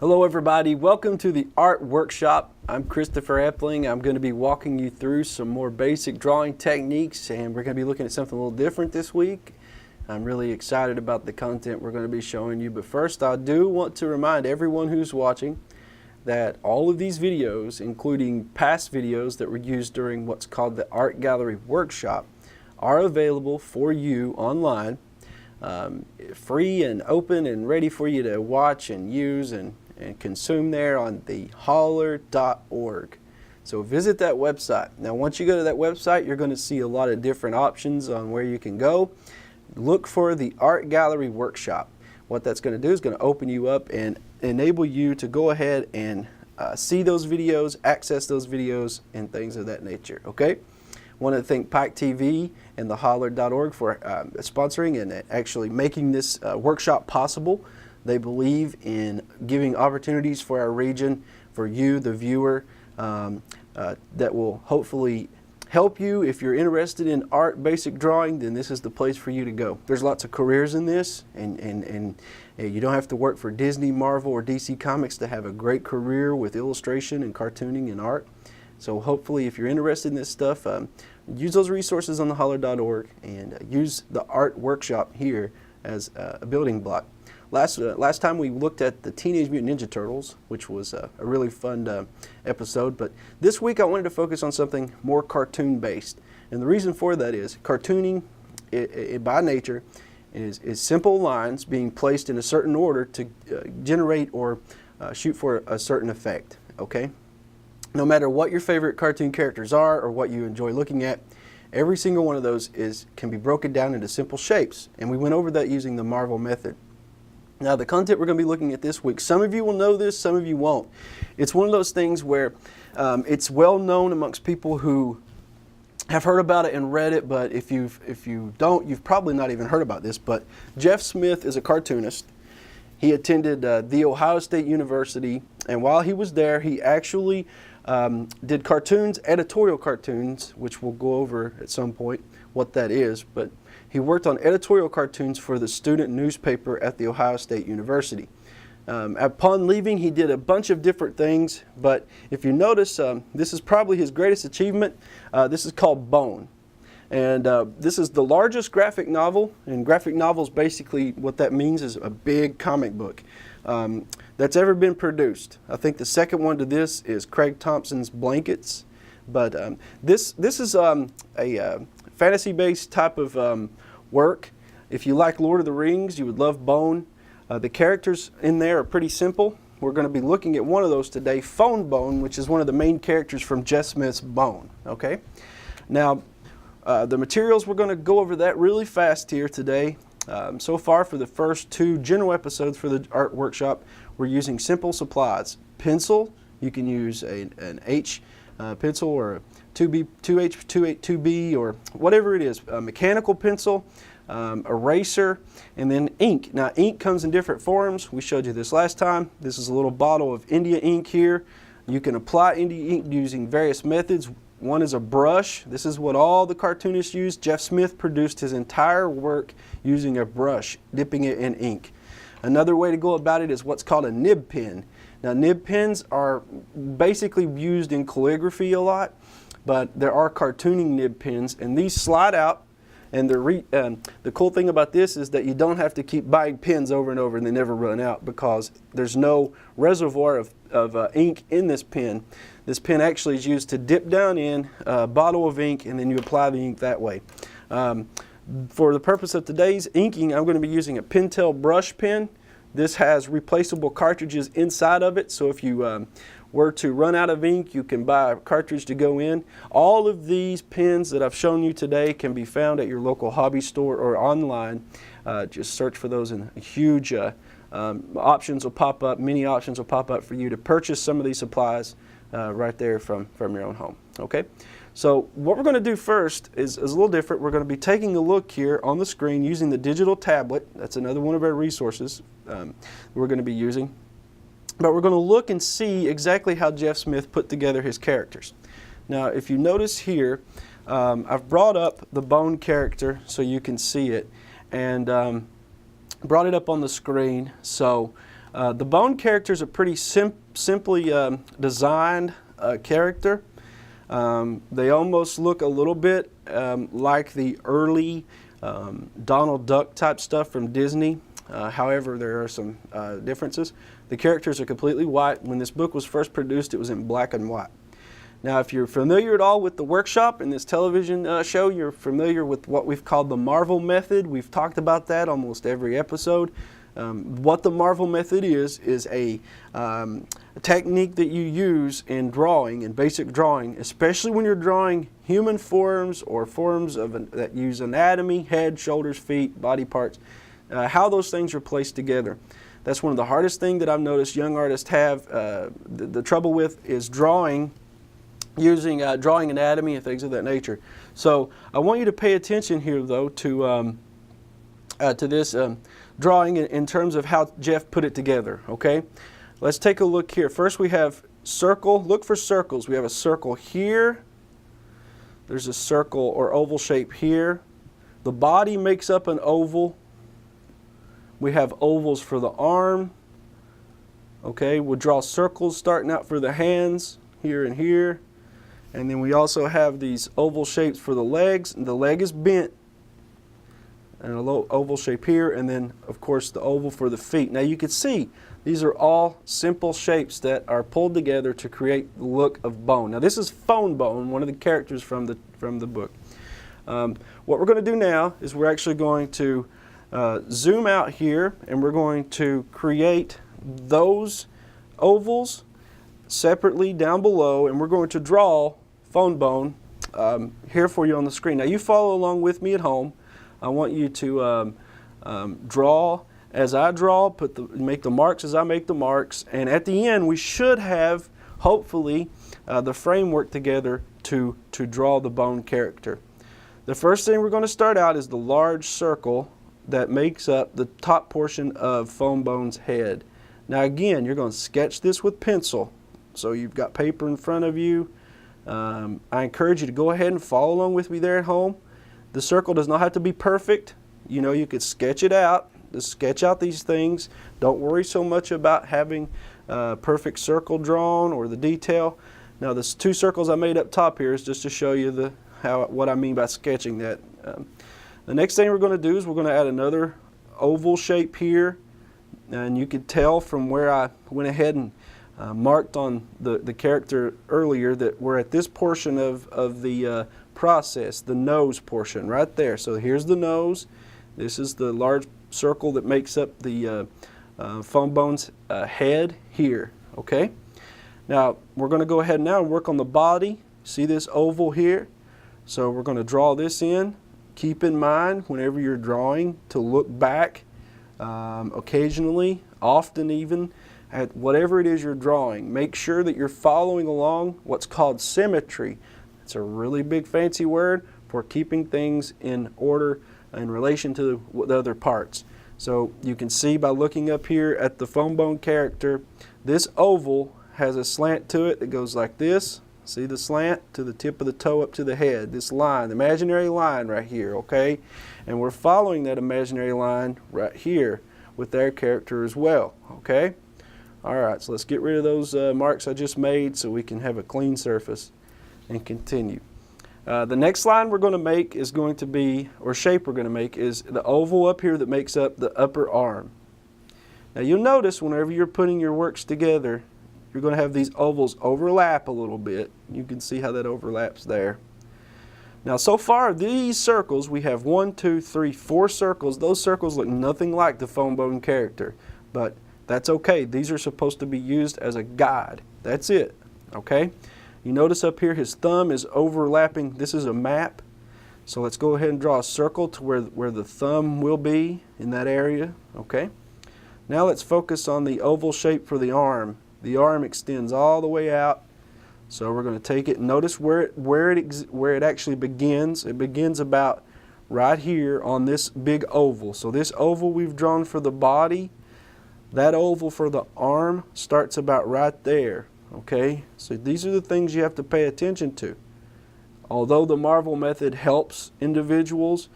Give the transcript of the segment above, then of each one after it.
Hello everybody, welcome to the Art Workshop. I'm Christopher Epling. I'm going to be walking you through some more basic drawing techniques, and we're going to be looking at something a little different this week. I'm really excited about the content we're going to be showing you, but first I do want to remind everyone who's watching that all of these videos, including past videos that were used during what's called the Art Gallery Workshop, are available for you online, free and open and ready for you to watch and use and consume there on the holler.org. So visit that website. Now once you go to that website, you're going to see a lot of different options on where you can go. Look for the Art Gallery Workshop. What that's going to do is going to open you up and enable you to go ahead and see those videos, access those videos, and things of that nature. Okay? Want to thank Pike TV and the holler.org for sponsoring and actually making this workshop possible. They believe in giving opportunities for our region, for you, the viewer, that will hopefully help you. If you're interested in art, basic drawing, then this is the place for you to go. There's lots of careers in this, and you don't have to work for Disney, Marvel, or DC Comics to have a great career with illustration and cartooning and art. So hopefully if you're interested in this stuff, use those resources on the holler.org and use the art workshop here as a building block. Last time we looked at the Teenage Mutant Ninja Turtles, which was a really fun episode, but this week I wanted to focus on something more cartoon based. And the reason for that is cartooning by nature is simple lines being placed in a certain order to generate or shoot for a certain effect. Okay? No matter what your favorite cartoon characters are or what you enjoy looking at, every single one of those can be broken down into simple shapes. And we went over that using the Marvel method. Now the content we're going to be looking at this week, some of you will know this, some of you won't. It's one of those things where it's well known amongst people who have heard about it and read it, but if you don't, you've probably not even heard about this. But Jeff Smith is a cartoonist. He attended The Ohio State University, and while he was there, he actually did cartoons, editorial cartoons, which we'll go over at some point what that is, but he worked on editorial cartoons for the student newspaper at The Ohio State University. Upon leaving, he did a bunch of different things, but if you notice, this is probably his greatest achievement. This is called Bone. And this is the largest graphic novel, and graphic novels basically what that means is a big comic book that's ever been produced. I think the second one to this is Craig Thompson's Blankets, but this is a fantasy-based type of work. If you like Lord of the Rings, you would love Bone. The characters in there are pretty simple. We're going to be looking at one of those today, Phone Bone, which is one of the main characters from Jeff Smith's Bone. Okay, now the materials, we're going to go over that really fast here today. So far for the first two general episodes for the art workshop, we're using simple supplies. Pencil, you can use an H pencil or a 2B, 2H, 2B, or whatever it is, a mechanical pencil, eraser, and then ink. Now ink comes in different forms. We showed you this last time. This is a little bottle of India ink here. You can apply India ink using various methods. One is a brush. This is what all the cartoonists use. Jeff Smith produced his entire work using a brush, dipping it in ink. Another way to go about it is what's called a nib pen. Now nib pens are basically used in calligraphy a lot, but there are cartooning nib pens, and these slide out. And the cool thing about this is that you don't have to keep buying pens over and over and they never run out because there's no reservoir of ink in this pen. This pen actually is used to dip down in a bottle of ink and then you apply the ink that way. For the purpose of today's inking, I'm going to be using a Pentel brush pen. This has replaceable cartridges inside of it, so if you were to run out of ink, you can buy a cartridge to go in. All of these pens that I've shown you today can be found at your local hobby store or online. Just search for those and huge options will pop up, many options will pop up for you to purchase some of these supplies right there from your own home. Okay, so what we're going to do first is a little different. We're going to be taking a look here on the screen using the digital tablet. That's another one of our resources we're going to be using. But we're going to look and see exactly how Jeff Smith put together his characters. Now, if you notice here, I've brought up the Bone character so you can see it, and brought it up on the screen. So The bone character is a pretty simply designed character. They almost look a little bit like the early Donald Duck type stuff from Disney. However, there are some differences. The characters are completely white. When this book was first produced, it was in black and white. Now, if you're familiar at all with the workshop in this television show, you're familiar with what we've called the Marvel method. We've talked about that almost every episode. What the Marvel method is a technique that you use in drawing, in basic drawing, especially when you're drawing human forms or forms that use anatomy, head, shoulders, feet, body parts, how those things are placed together. That's one of the hardest things that I've noticed young artists have the trouble with, is using drawing anatomy and things of that nature. So I want you to pay attention here, though, to this drawing in terms of how Jeff put it together. Okay, let's take a look here. First, we have circle. Look for circles. We have a circle here. There's a circle or oval shape here. The body makes up an oval. We have ovals for the arm. Okay, we'll draw circles starting out for the hands here and here. And then we also have these oval shapes for the legs. And the leg is bent. And a little oval shape here. And then, of course, the oval for the feet. Now you can see these are all simple shapes that are pulled together to create the look of bone. Now this is Phone Bone, one of the characters from the book. What we're going to do now is we're actually going to zoom out here, and we're going to create those ovals separately down below, and we're going to draw Phone Bone here for you on the screen. Now you follow along with me at home. I want you to draw as I draw, make the marks as I make the marks, and at the end we should have, hopefully, the framework together to draw the bone character. The first thing we're going to start out is the large circle that makes up the top portion of Phone Bone's head. Now again, you're going to sketch this with pencil. So you've got paper in front of you. I encourage you to go ahead and follow along with me there at home. The circle does not have to be perfect. You know, you could sketch it out. Just sketch out these things. Don't worry so much about having a perfect circle drawn or the detail. Now the two circles I made up top here is just to show you what I mean by sketching that. The next thing we're going to do is we're going to add another oval shape here, and you could tell from where I went ahead and marked on the character earlier that we're at this portion of the process, the nose portion right there. So here's the nose. This is the large circle that makes up the Phone Bone's head here. Okay. Now we're going to go ahead now and work on the body. See this oval here? So we're going to draw this in. Keep in mind whenever you're drawing to look back occasionally, often even, at whatever it is you're drawing. Make sure that you're following along what's called symmetry. It's a really big fancy word for keeping things in order in relation to the other parts. So you can see by looking up here at the Phone Bone character, this oval has a slant to it that goes like this. See the slant to the tip of the toe up to the head, this line, the imaginary line right here, okay? And we're following that imaginary line right here with their character as well, okay? All right, so let's get rid of those marks I just made so we can have a clean surface and continue. The next line we're going to make is going to be, or shape we're going to make, is the oval up here that makes up the upper arm. Now you'll notice whenever you're putting your works together, you're going to have these ovals overlap a little bit. You can see how that overlaps there. Now so far these circles, we have 1, 2, 3, 4 circles. Those circles look nothing like the Phone Bone character, but that's okay. These are supposed to be used as a guide. That's it, okay? You notice up here his thumb is overlapping. This is a map. So let's go ahead and draw a circle to where the thumb will be in that area, okay? Now let's focus on the oval shape for the arm. The arm extends all the way out. So we're going to take it and notice where it actually begins. It begins about right here on this big oval. So this oval we've drawn for the body, that oval for the arm starts about right there. Okay, so these are the things you have to pay attention to. Although the Marvel method helps individuals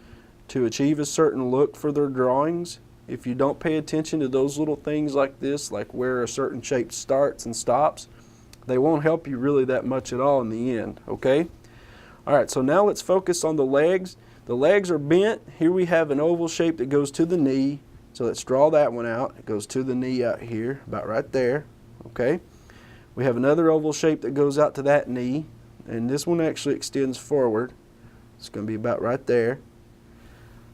to achieve a certain look for their drawings, if you don't pay attention to those little things like this, like where a certain shape starts and stops, they won't help you really that much at all in the end, okay? All right, so now let's focus on the legs. The legs are bent. Here we have an oval shape that goes to the knee. So let's draw that one out. It goes to the knee out here, about right there, okay? We have another oval shape that goes out to that knee, and this one actually extends forward. It's going to be about right there.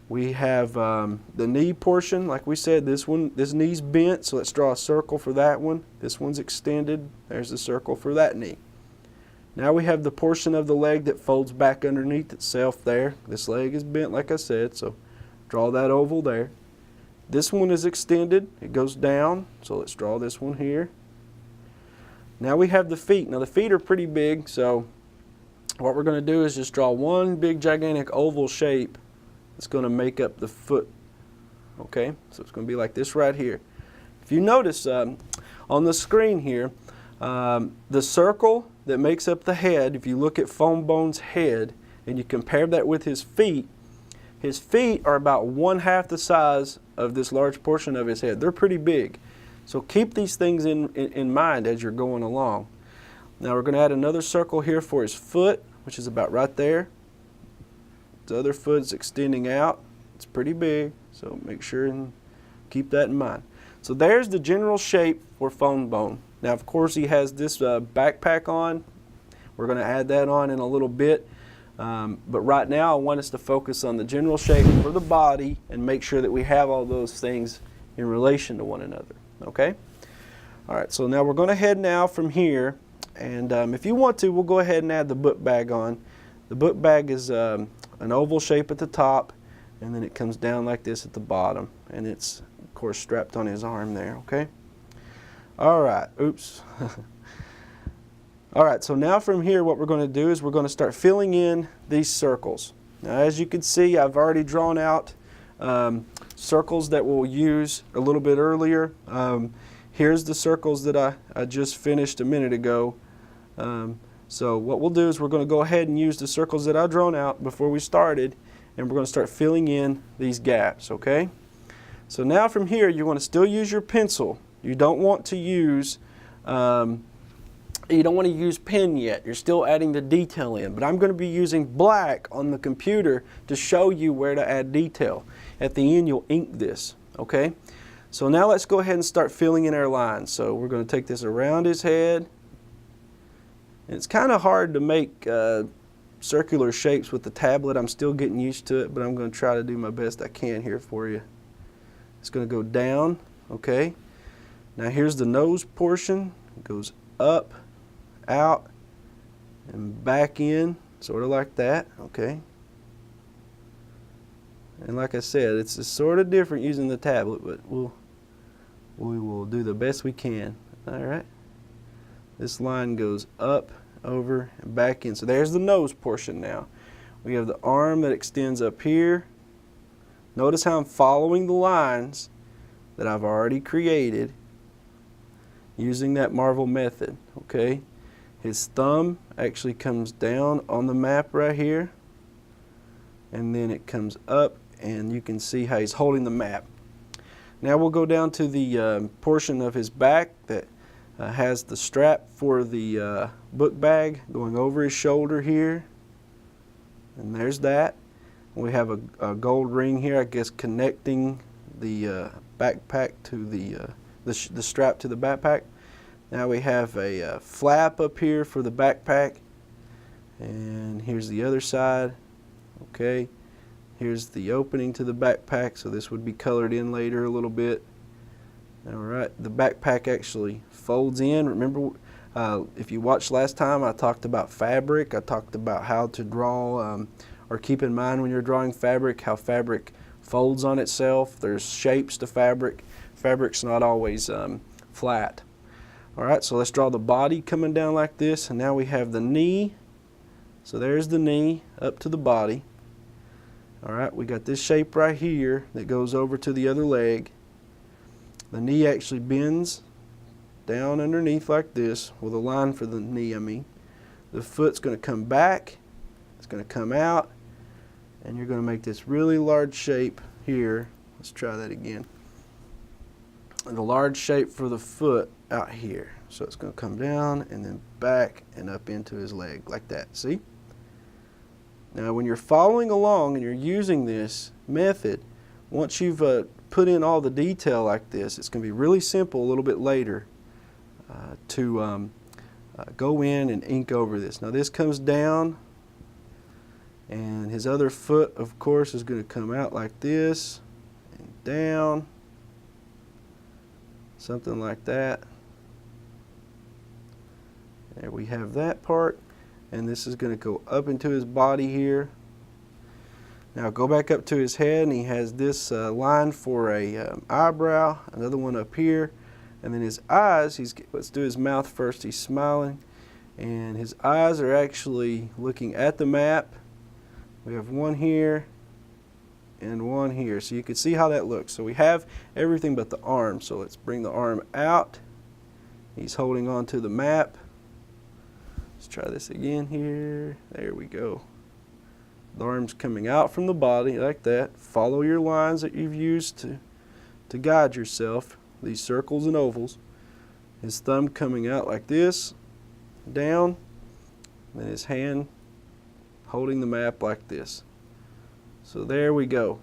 We have the knee portion, like we said, this knee's bent, so let's draw a circle for that one. This one's extended. There's the circle for that knee. Now we have the portion of the leg that folds back underneath itself there. This leg is bent, like I said, so draw that oval there. This one is extended. It goes down, so let's draw this one here. Now we have the feet. Now the feet are pretty big, so what we're going to do is just draw one big gigantic oval shape that's going to make up the foot. Okay, so it's going to be like this right here. If you notice on the screen here, the circle that makes up the head, if you look at Foam Bone's head and you compare that with his feet are about 1/2 the size of this large portion of his head. They're pretty big. So keep these things in mind as you're going along. Now we're going to add another circle here for his foot, which is about right there. The other foot's extending out. It's pretty big, so make sure and keep that in mind. So there's the general shape for Foam Bone. Now of course he has this backpack on. We're going to add that on in a little bit. But right now I want us to focus on the general shape for the body and make sure that we have all those things in relation to one another. Okay? Alright, so now we're going to head now from here, and if you want to, we'll go ahead and add the book bag on. The book bag is an oval shape at the top, and then it comes down like this at the bottom, and it's of course strapped on his arm there. Okay? Alright, oops. Alright, so now from here what we're going to do is we're going to start filling in these circles. Now as you can see, I've already drawn out circles that we'll use a little bit earlier. Here's the circles that I just finished a minute ago. So what we'll do is we're going to go ahead and use the circles that I've drawn out before we started, and we're going to start filling in these gaps, okay? So now from here you want to still use your pencil. You don't want to use pen yet. You're still adding the detail in, but I'm going to be using black on the computer to show you where to add detail. At the end you'll ink this, okay? So now let's go ahead and start filling in our lines. So we're going to take this around his head. And it's kind of hard to make circular shapes with the tablet. I'm still getting used to it, but I'm going to try to do my best I can here for you. It's going to go down, okay? Now here's the nose portion. It goes up, out, and back in, sort of like that, okay? And like I said, it's sort of different using the tablet, but we will do the best we can. All right. This line goes up, over, and back in. So there's the nose portion now. We have the arm that extends up here. Notice how I'm following the lines that I've already created using that Marvel method, okay? His thumb actually comes down on the map right here, and then it comes up, and you can see how he's holding the map. Now we'll go down to the portion of his back that has the strap for the book bag going over his shoulder here, and there's that. We have a gold ring here, I guess, connecting the backpack to the strap to the backpack. Now we have a flap up here for the backpack, and here's the other side. Okay, here's the opening to the backpack, so this would be colored in later a little bit. Alright, the backpack actually folds in. Remember, if you watched last time, I talked about fabric. I talked about how to draw, or keep in mind when you're drawing fabric, how fabric folds on itself. There's shapes to fabric. Fabric's not always flat. Alright, so let's draw the body coming down like this, and now we have the knee. So there's the knee up to the body. Alright, we got this shape right here that goes over to the other leg. The knee actually bends down underneath like this, with a line for the knee, I mean. The foot's going to come back, it's going to come out, and you're going to make this really large shape here. Let's try that again. the large shape for the foot out here. So it's going to come down and then back and up into his leg like that. See? Now when you're following along and you're using this method, once you've put in all the detail like this, it's going to be really simple a little bit later to go in and ink over this. Now this comes down, and his other foot, of course, is going to come out like this and down, something like that. There we have that part, and this is going to go up into his body here. Now go back up to his head, and he has this line for a eyebrow, another one up here, and then his eyes, let's do his mouth first. He's smiling, and his eyes are actually looking at the map. We have one here and one here, so you can see how that looks. So we have everything but the arm, so let's bring the arm out. He's holding on to the map. Let's try this again here. There we go. The arm's coming out from the body like that. Follow your lines that you've used to guide yourself, these circles and ovals. His thumb coming out like this, down, and his hand holding the map like this. So there we go.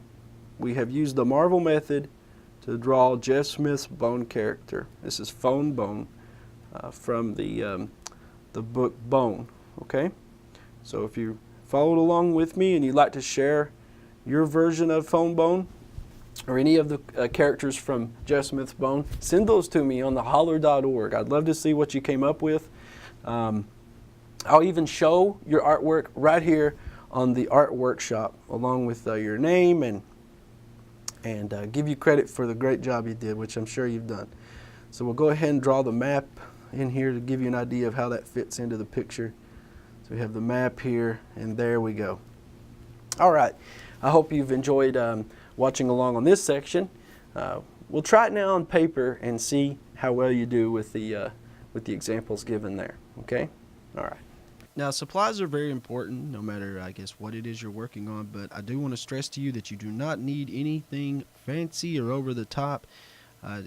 We have used the Marvel method to draw Jeff Smith's Bone character. This is Phone Bone from the book Bone. Okay? So if you followed along with me and you'd like to share your version of Phone Bone or any of the characters from Jeff Smith's Bone, send those to me on theholler.org. I'd love to see what you came up with. I'll even show your artwork right here on the art workshop along with your name and give you credit for the great job you did, which I'm sure you've done. So we'll go ahead and draw the map in here to give you an idea of how that fits into the picture. So we have the map here, and there we go. All right, I hope you've enjoyed watching along on this section. We'll try it now on paper and see how well you do with the examples given there. Okay? All right. Now, supplies are very important, no matter, I guess, what it is you're working on, but I do want to stress to you that you do not need anything fancy or over the top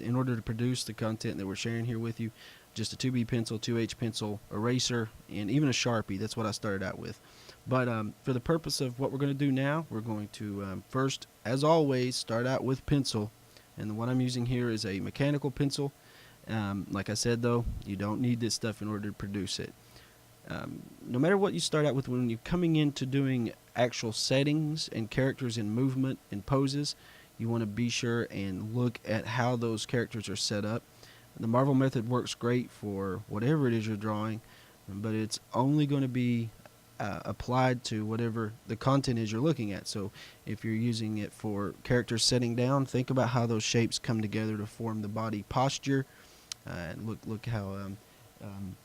in order to produce the content that we're sharing here with you. Just a 2B pencil, 2H pencil, eraser, and even a Sharpie. That's what I started out with. But for the purpose of what we're going to do now, we're going to first, as always, start out with pencil. And the one I'm using here is a mechanical pencil. Like I said, though, you don't need this stuff in order to produce it. No matter what you start out with, when you're coming into doing actual settings and characters and movement and poses, you want to be sure and look at how those characters are set up. The Marvel method works great for whatever it is you're drawing, but it's only going to be applied to whatever the content is you're looking at. So if you're using it for characters sitting down, think about how those shapes come together to form the body posture. And look how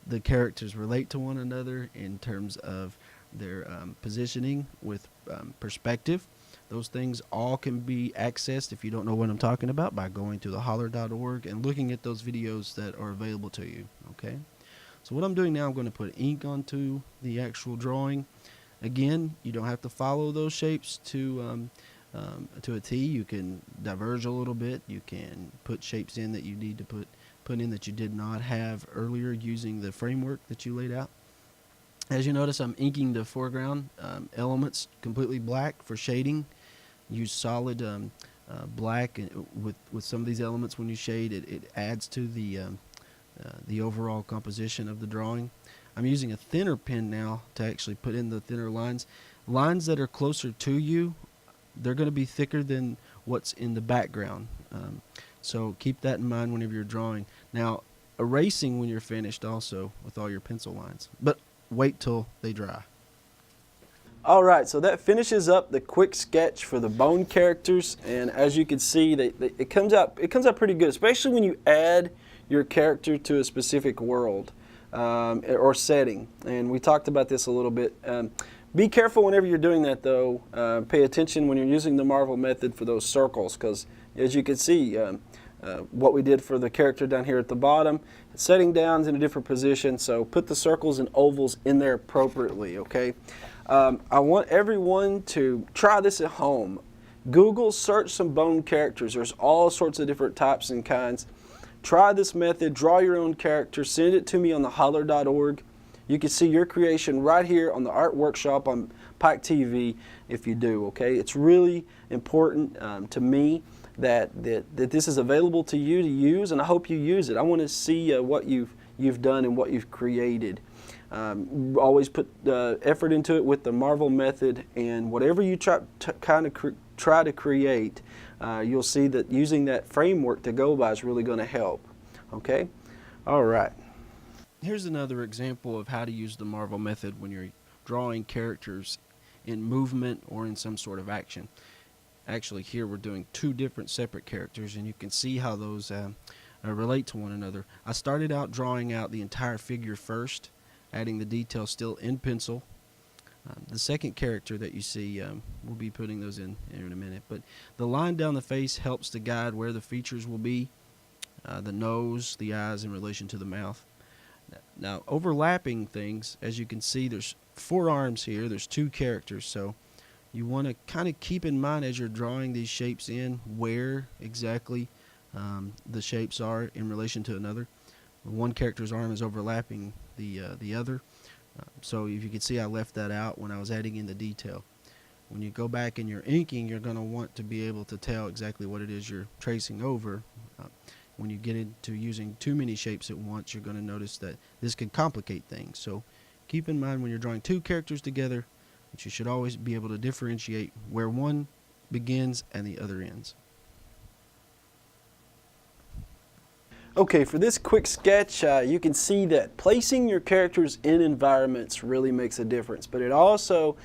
the characters relate to one another in terms of their positioning with perspective. Those things all can be accessed, if you don't know what I'm talking about, by going to theholler.org and looking at those videos that are available to you. Okay? So what I'm doing now, I'm going to put ink onto the actual drawing. Again, you don't have to follow those shapes to a T. You can diverge a little bit. You can put shapes in that you need to put in that you did not have earlier using the framework that you laid out. As you notice, I'm inking the foreground elements completely black for shading. Use solid black with some of these elements. When you shade, it adds to the overall composition of the drawing. I'm using a thinner pen now to actually put in the thinner lines. Lines that are closer to you, they're going to be thicker than what's in the background. So keep that in mind whenever you're drawing. Now, erasing when you're finished also with all your pencil lines, but wait till they dry. All right, so that finishes up the quick sketch for the Bone characters, and as you can see, it comes out pretty good, especially when you add your character to a specific world or setting. And we talked about this a little bit. Be careful whenever you're doing that, though. Pay attention when you're using the Marvel method for those circles, because as you can see, what we did for the character down here at the bottom, setting down's in a different position, so put the circles and ovals in there appropriately, okay? I want everyone to try this at home. Google, search some Bone characters. There's all sorts of different types and kinds. try this method, draw your own character, send it to me on the holler.org. You can see your creation right here on the Art Workshop on Pike TV if you do, okay? It's really important to me that this is available to you to use, and I hope you use it. I want to see what you've done and what you've created. Always put effort into it with the Marvel method, and whatever you try to create, you'll see that using that framework to go by is really going to help. Okay? All right. Here's another example of how to use the Marvel method when you're drawing characters in movement or in some sort of action. Actually, here we're doing two different separate characters, and you can see how those relate to one another. I started out drawing out the entire figure first, adding the details still in pencil. The second character that you see, we'll be putting those in a minute, but the line down the face helps to guide where the features will be, the nose, the eyes in relation to the mouth. Now, overlapping things, as you can see, there's 4 arms here, there's 2 characters, so you want to kind of keep in mind as you're drawing these shapes in where exactly the shapes are in relation to another. One character's arm is overlapping the other, so if you can see, I left that out when I was adding in the detail. When you go back and you're inking, you're going to want to be able to tell exactly what it is you're tracing over. When you get into using too many shapes at once, you're going to notice that this can complicate things. So keep in mind when you're drawing 2 characters together that you should always be able to differentiate where one begins and the other ends. Okay, for this quick sketch, you can see that placing your characters in environments really makes a difference, but it also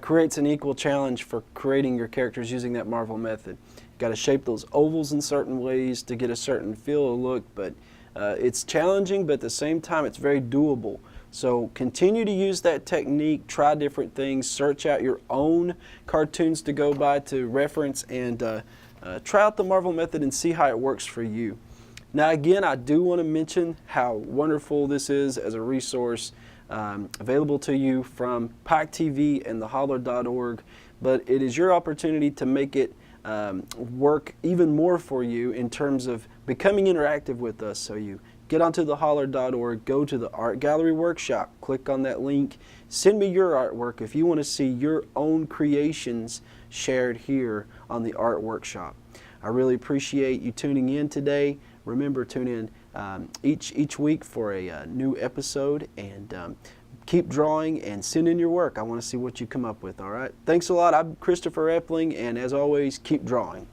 creates an equal challenge for creating your characters using that Marvel method. You've got to shape those ovals in certain ways to get a certain feel or look, but it's challenging, but at the same time it's very doable. So continue to use that technique, try different things, search out your own cartoons to go by to reference, and try out the Marvel method and see how it works for you. Now again, I do want to mention how wonderful this is as a resource available to you from Pike TV and theholler.org, but it is your opportunity to make it work even more for you in terms of becoming interactive with us. So you get onto theholler.org, go to the Art Gallery Workshop, click on that link, send me your artwork if you want to see your own creations shared here on the Art Workshop. I really appreciate you tuning in today. Remember, tune in each week for a new episode, and keep drawing and send in your work. I want to see what you come up with, all right? Thanks a lot. I'm Christopher Epling, and as always, keep drawing.